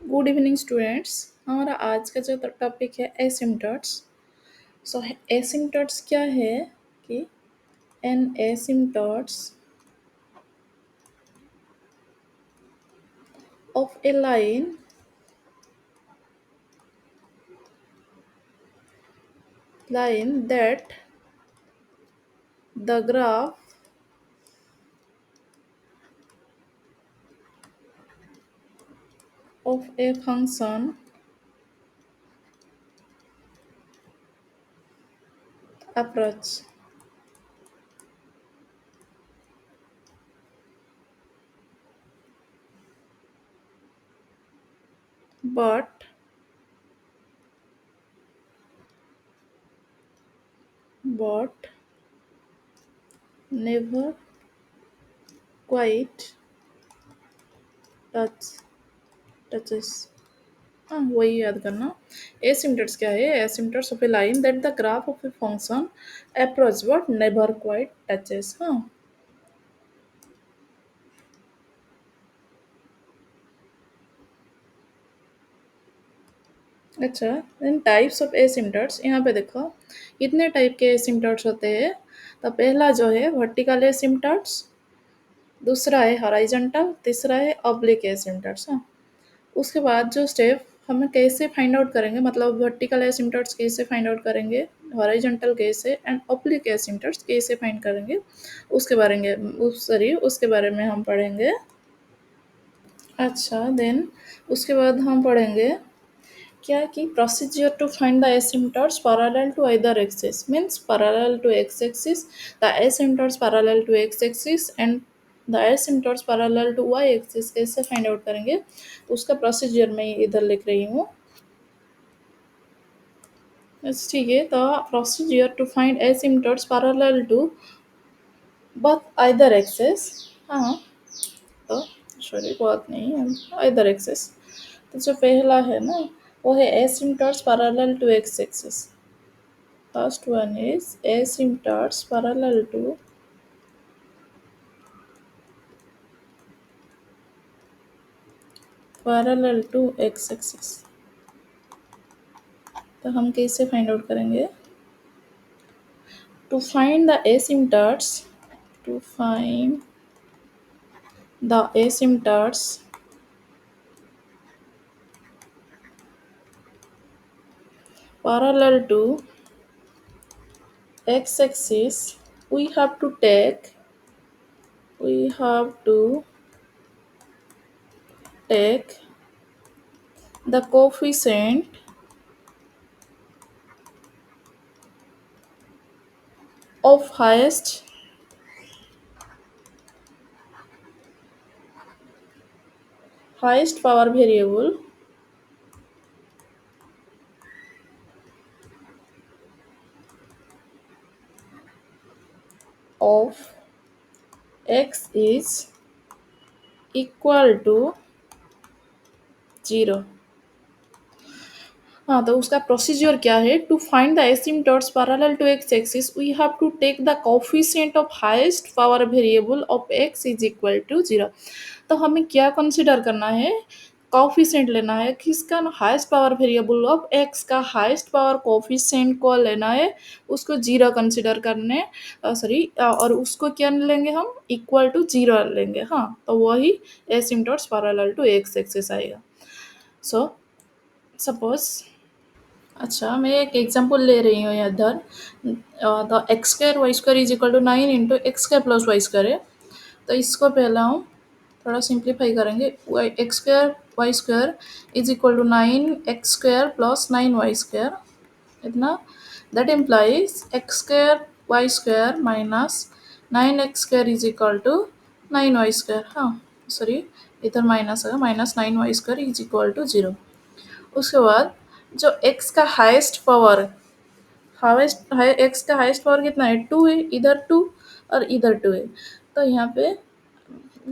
Good evening students. हमारा आज का जो टॉपिक है एसिम्टॉट्स। सो एसिम्टॉट्स क्या है कि an asymptotes of a line that the graph of a function approach but but never quite touch touches। हाँ वही याद करना। एसिम्टॉट्स क्या है? Asymptotes of a line that the graph of a function approach but never quite touches. हाँ अच्छा। Then types of एसिम्टॉट्स, यहाँ पे देखो कितने टाइप के एसिम्टॉट्स होते हैं। तो पहला जो है वर्टिकल एसिम्टॉट्स, दूसरा है हॉरिजॉन्टल, तीसरा है ऑब्लिक एसिम्टॉट्स। हाँ उसके बाद जो स्टेप हमें कैसे फाइंड आउट करेंगे, मतलब वर्टिकल एसिम्टॉट्स कैसे फाइंड आउट करेंगे, हॉरिजॉन्टल कैसे एंड ऑब्लिक एसिम्टॉट्स कैसे फाइंड करेंगे, उसके बारे में हम पढ़ेंगे। अच्छा देन उसके बाद हम पढ़ेंगे क्या कि procedure to find the asymptotes parallel to either axis means parallel to x axis, the asymptotes parallel to x axis and the asymptotes parallel to y axis कैसे फाइंड आउट करेंगे, उसका प्रोसीजर मैं इधर लिख रही हूँ। बस ठीक है। तो procedure to find asymptotes parallel to both either axis। हाँ तो सॉरी बहुत नहीं है, either axis। तो जो पहला है ना वो है asymptotes parallel to x axis। First one is asymptotes parallel to x axis। तो हम कैसे फाइंड आउट करेंगे? To find the asymptotes, to find the asymptotes parallel to x axis, we have to take the coefficient of highest power variable of x is equal to 0। हाँ तो उसका procedure क्या है? To find the asymptotes parallel to x axis we have to take the coefficient of highest power variable of x is equal to 0। तो हमें क्या consider करना है? कोफिशिएंट लेना है किसका? Highest power variable of x का हाईएस्ट पावर कोफिशिएंट को लेना है, उसको 0 कंसीडर करने और उसको क्या लेंगे हम? इक्वल टू 0 लेंगे। हाँ तो वही एसिम्टॉट्स पैरेलल टू एक्स एक्सिस आएगा। सो सपोज अच्छा मैं एक एग्जांपल ले रही हूँ इधर। The x square y square is equal to 9 into x square plus y square है। तो इसको पहला हम थोड़ा सिंप्लीफाई करेंगे। Y x square y square is equal to 9 x square plus 9 y square, इतना। That implies x square y square minus 9 x square is equal to 9 y square. हाँ sorry इधर माइनस है, minus 9 y square is equal to 0। उसके बाद जो x का highest power, x का highest power कितना है? 2 है, इधर 2 और इधर 2 है। तो यहाँ पे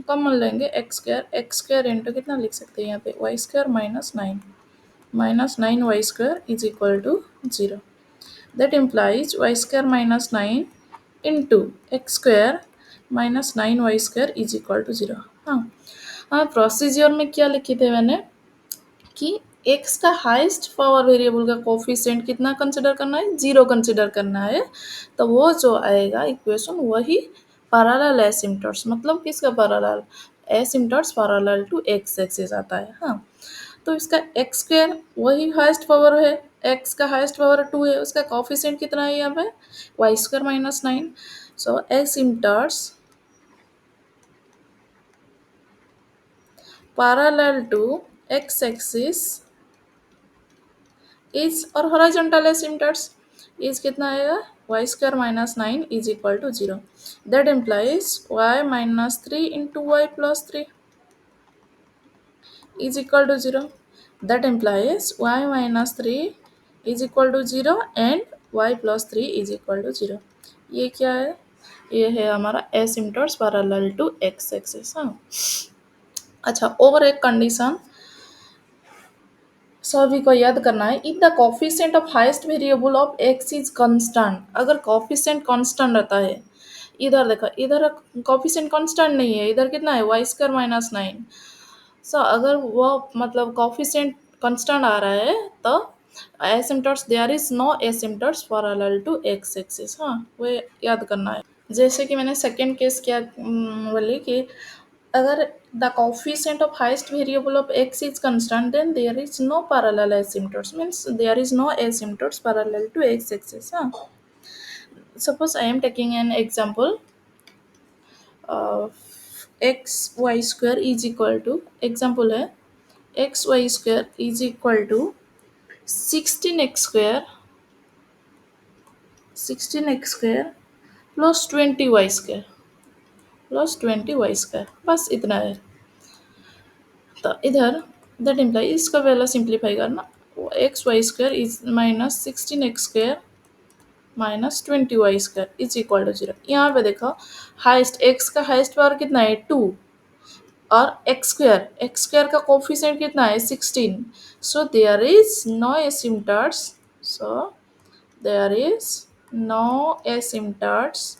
कॉमन लेंगे एक्स स्क्वायर इंटू कितना लिख सकते हैं यहाँ पे? Y square minus 9 y square is equal to 0। That implies y square minus 9 into x square minus 9 y square is equal to 0। हाँ हाँ प्रोसीजर में क्या लिखे थे मैंने? कि एक्स का हाईएस्ट पावर वेरिएबल का कोफिशिएंट कितना कंसिडर करना है, 0 कंसिडर करना है। तो वो जो आएगा इक्वेशन वही पैरेलल एसिम्पटोट्स, मतलब किसका parallel, asymptotes parallel to x axis आता है। हाँ, तो इसका एक्स स्क्वायर वही हाईएस्ट पावर है, एक्स का हाईएस्ट पावर 2 है, उसका कोफिशिएंट कितना है यहाँ पे, y square minus 9। So asymptotes parallel to x axis is, और हॉरिजॉन्टल एसिम्पटोट्स इज कितना आएगा, y square minus 9 is equal to 0। That implies y minus 3 into y plus 3 is equal to 0. That implies y minus 3 is equal to 0 and y plus 3 is equal to 0. ये क्या है, ये है हमारा एसिम्पटोट्स parallel to x axis. हाँ, अच्छा, over एक condition सभी को याद करना है, if the coefficient of highest variable of x is constant, अगर कोफिशिएंट कांस्टेंट रहता है, इधर देखो, इधर कोफिशिएंट कांस्टेंट नहीं है, इधर कितना है, वाई स्क्वायर माइनस 9। सो अगर वो मतलब कोफिशिएंट कांस्टेंट आ रहा है तो asymptotes, there is no asymptotes parallel to x axis. हाँ, वो याद करना है। जैसे कि मैंने सेकंड केस क्या बोली कि अगर the coefficient of highest variable of x is constant, then there is no parallel asymptotes, means there is no asymptotes parallel to x axis. हाँ, suppose I am taking an example of x y square is equal to, example है x y square is equal to 16x square, 16x square plus 20y square plus 20y square, बस इतना है। तो इधर that imply इसका पहला simplify करना, x y square is minus 16x square minus 20y square is equal to 0। यहाँ पे देखो, हाइस्ट एक्स का हाइस्ट पावर कितना है 2, और एक्स स्क्वायर का कोफिशिएंट कितना है 16। So there is no asymptotes, so there is no asymptotes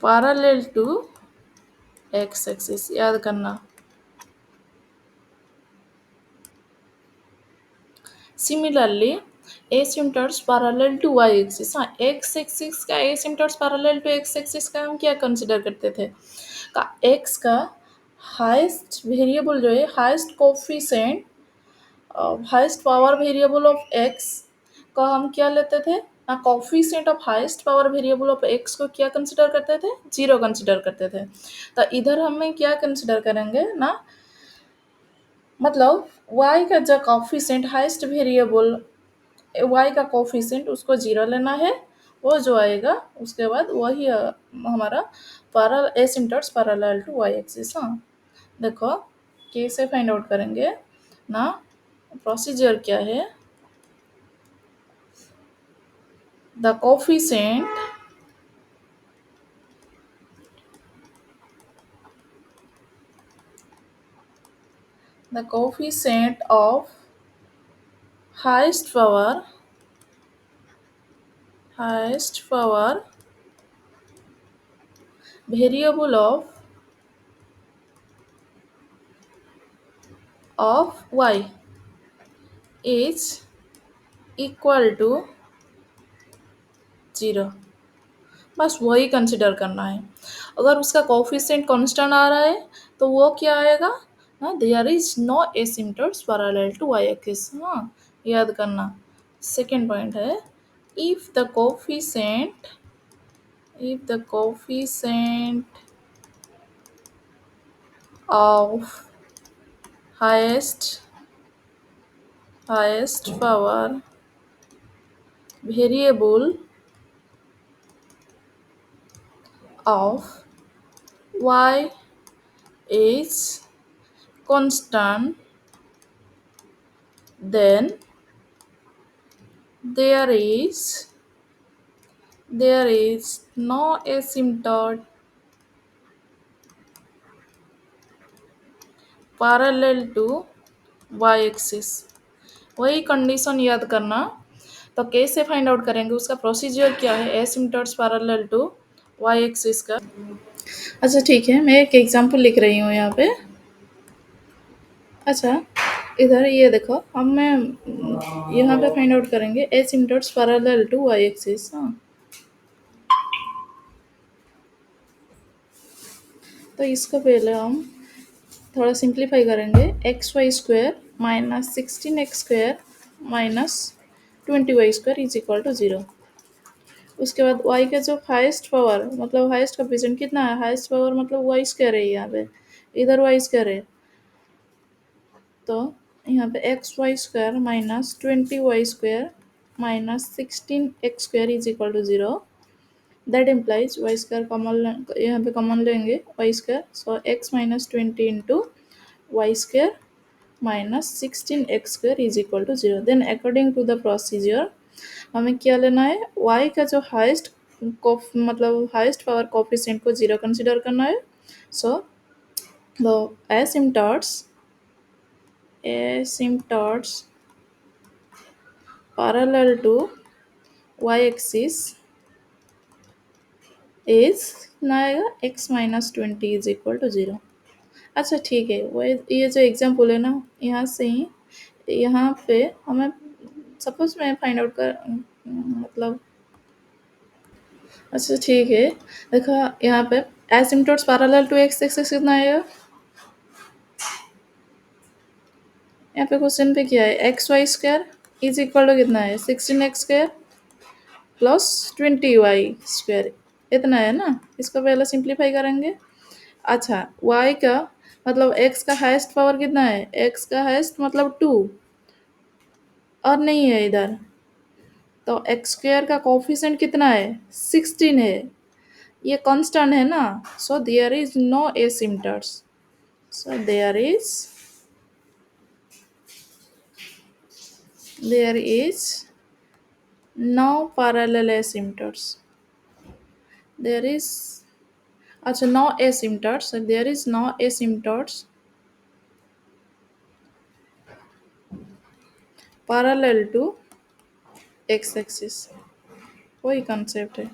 parallel to x axis, याद करना। Similarly, asymptotes parallel to y axis, हाँ, x एक्सिस का asymptotes parallel to x axis का हम क्या कंसिडर करते थे, का x का हाईएस्ट वेरिएबल जो है, highest coefficient, highest power variable of x का हम क्या लेते थे ना, coefficient of highest power variable of x को क्या कंसिडर करते थे, 0 कंसिडर करते थे। तो इधर हमें क्या कंसिडर करेंगे ना, मतलब y का जो कोफिशिएंट हाईएस्ट वेरिएबल y का कोफिशिएंट उसको 0 लेना है, वो जो आएगा उसके बाद वही हमारा parallel asymptotes parallel to y axis. हाँ, देखो कैसे फाइंड आउट करेंगे ना, प्रोसीजर क्या है, the coefficient of highest power variable of y is equal to 0, बस वही कंसिडर करना है। अगर उसका कोफिशिएंट कांस्टेंट आ रहा है तो वो क्या आएगा ना, there is no asymptotes parallel to y axis. हाँ, याद करना। सेकेंड पॉइंट है, if the coefficient of highest power variable of y is constant, then there is no asymptote parallel to y axis. वही कंडीशन याद करना। तो कैसे find out करेंगे, उसका प्रोसीजर क्या है, एसिम्पटोट्स पैरेलल टू y एक्सिस का। अच्छा ठीक है, मैं एक एग्जांपल लिख रही हूँ यहाँ पे। अच्छा, इधर ये देखो, अब मैं यहाँ पे फाइंड आउट करेंगे asymptotes parallel to y axis. हाँ, तो इसको पहले हम थोड़ा सिंप्लीफाई करेंगे। X y square minus 16x² minus 20y² is equal to 0। उसके बाद y का जो हाईएस्ट पावर मतलब हाईएस्ट कोफिशिएंट कितना है, हाईएस्ट पावर मतलब वाई स्क्वायर है यहाँ पे, इधर वाई स्क्वायर है। तो यहाँ पे xy² minus 20y² minus 16x² is equal to 0। That implies y square common, यहाँ पे कॉमन लेंगे y square, so x minus 20 into y square minus 16x² is equal to 0। Then according to the procedure हमें क्या लेना है, y का जो highest मतलब हाईएस्ट पावर कोफिशिएंट को 0 कंसिडर करना है। So the asymptotes parallel to y-axis is ना आएगा x minus 20 is equal to 0। अच्छा ठीक है, वो ये जो एग्जाम्पल है ना, यहाँ से ही यहाँ पे हमें सपोज मैं फाइंड आउट कर मतलब, अच्छा ठीक है, देखो यहाँ पे एसिम्पटोट्स पैरेलल टू एक्स एक्सिस कितना आएगा, यहाँ पे क्वेश्चन पे क्या है, XY² इज इक्वल टू कितना है 16x² प्लस 20y² इतना है ना। इसको पहले सिंप्लीफाई करेंगे। अच्छा, y का मतलब x का हाईएस्ट पावर कितना है, x का हाईएस्ट मतलब 2 और नहीं है इधर, तो x² का कोफिशिएंट कितना है 16 है, ये कांस्टेंट है ना। So there is no asymptotes, so there is no parallel asymptotes, there is, अच्छा no asymptotes, there is no asymptotes parallel to x axis, वही कंसेप्ट है।